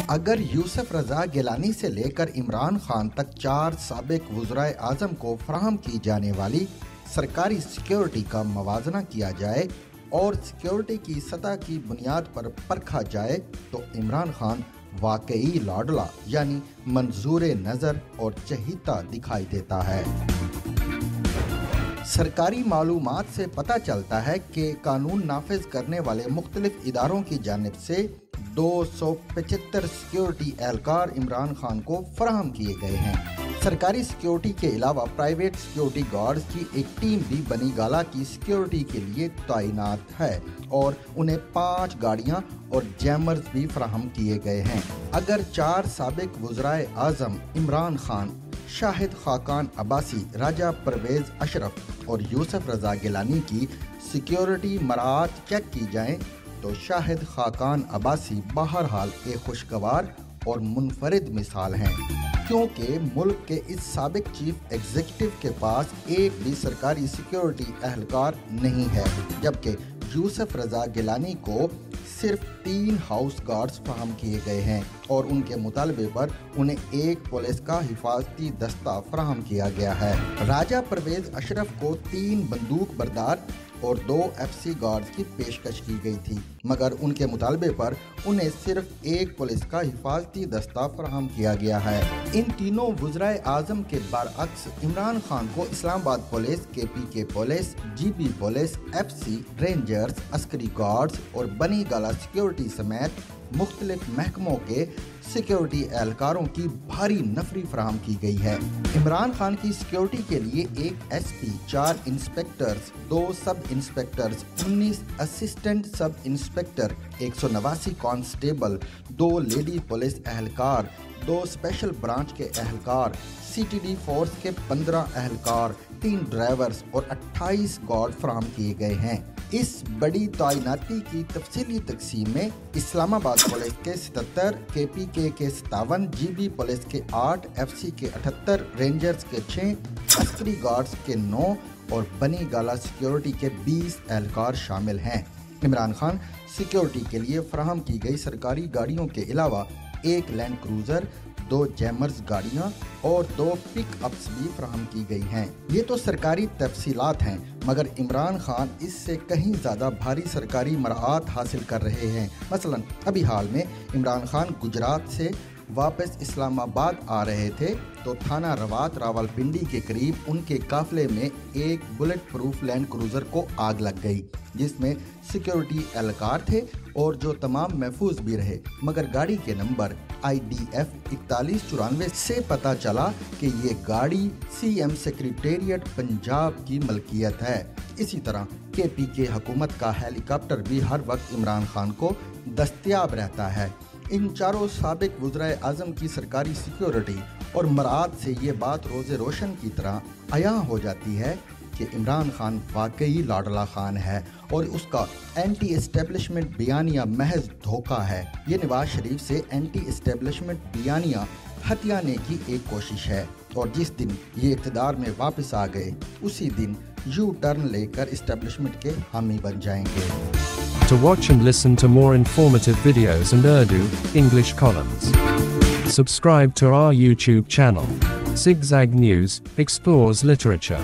अगर यूसुफ रजा गिलानी से लेकर इमरान खान तक 4 साबिक वज़राए आज़म को फराहम की जाने वाली सरकारी सिक्योरिटी का मवाजना किया जाए और सिक्योरिटी की सतह की बुनियाद पर परखा जाए तो इमरान खान वाकई लाडला यानी मंजूर नज़र और चहीता दिखाई देता है। सरकारी मालूमात से पता चलता है कि कानून नाफिज करने वाले मुख्तलिफ इदारों की जानिब से 275 सिक्योरिटी एहलकार इमरान खान को फराहम किए गए हैं। सरकारी सिक्योरिटी के अलावा प्राइवेट सिक्योरिटी गार्ड्स की एक टीम भी बनी गाला की सिक्योरिटी के लिए तैनात है और उन्हें 5 गाड़ियां और जैमर्स भी फराहम किए गए हैं। अगर 4 साबिक वज़राए आज़म इमरान खान, शाहिद खाकान अब्बासी, राजा परवेज अशरफ और यूसुफ रजा गिलानी की सिक्योरिटी मराहत चेक की जाएं तो शाहिद खाकान अब्बासी बहरहाल एक खुशगवार और मुनफरिद मिसाल हैं, क्योंकि मुल्क के इस साबिक चीफ एग्जीक्यूटिव के पास एक भी सरकारी सिक्योरिटी एहलकार नहीं है, जबकि यूसुफ रजा गिलानी को सिर्फ 3 हाउस गार्ड्स फराहम किए गए हैं और उनके मुतालबे पर उन्हें एक पुलिस का हिफाजती दस्ता फराहम किया गया है। राजा परवेज अशरफ को 3 बंदूक बरदार और 2 FC गार्ड्स की पेशकश की गई थी, मगर उनके मुतालबे पर उन्हें सिर्फ एक पुलिस का हिफाजती दस्ता फराहम किया गया है। इन तीनों वज़राए आज़म के बरअक्स इमरान खान को Islamabad police, KPK police, GB police, FC, rangers, Askari guards और बनी गाला सिक्योरिटी समेत मुख्तलिफ महकमों के सिक्योरिटी एहलकारों की भारी नफरी फराहम की गई है। इमरान खान की सिक्योरिटी के लिए एक SP, 4 inspectors, 2 sub inspectors, 19 assistant sub inspector, 189 constable, 2 lady police एहलकार, 2 स्पेशल ब्रांच के एहलकार, CTD फोर्स के 15 एहलकार, 3 ड्राइवर्स और 28 गार्ड फराहम किए गए हैं। इस बड़ी तैनाती की तफसीली तकसीम में इस्लामाबाद पुलिस के 77, KPK के 57, GB पुलिस के 8, FC के 78, रेंजर्स के 6, अस्करी गार्ड्स के 9 और बनी गाला सिक्योरिटी के 20 एहलकार शामिल हैं। इमरान खान सिक्योरिटी के लिए फराहम की गई सरकारी गाड़ियों के अलावा 1 लैंड क्रूज़र, 2 जैमर्स गाड़ियां और 2 पिकअप्स भी फराहम की गई हैं। ये तो सरकारी तफसीलात हैं, मगर इमरान खान इससे कहीं ज़्यादा भारी सरकारी मराहत हासिल कर रहे हैं। मसलन अभी हाल में इमरान खान गुजरात से वापस इस्लामाबाद आ रहे थे तो थाना रवात रावलपिंडी के करीब उनके काफिले में एक बुलेट प्रूफ लैंड क्रूज़र को आग लग गई, जिसमें सिक्योरिटी एहलकार थे और जो तमाम महफूज भी रहे, मगर गाड़ी के नंबर IDF 4194 से पता चला कि ये गाड़ी CM सेक्रेटेरिएट पंजाब की मलकियत है। इसी तरह KPK हुकूमत का हेलीकॉप्टर भी हर वक्त इमरान खान को दस्तयाब रहता है। इन चारों साबिक वज़राए आज़म की सरकारी सिक्योरिटी और मराद से ये बात रोज़े रोशन की तरह आया हो जाती है कि इमरान खान वाकई लाडला खान है और उसका एंटी एस्टेब्लिशमेंट बयानिया महज धोखा है। ये नवाज शरीफ से एंटी एस्टेब्लिशमेंट बयानिया हथियाने की एक कोशिश है और जिस दिन ये इक़्तिदार में वापस आ गए उसी दिन यू टर्न लेकर एस्टेब्लिशमेंट के हामी बन जाएंगे। To watch and listen to more informative videos and Urdu, English columns, subscribe to our YouTube channel. Zigzag News explores literature.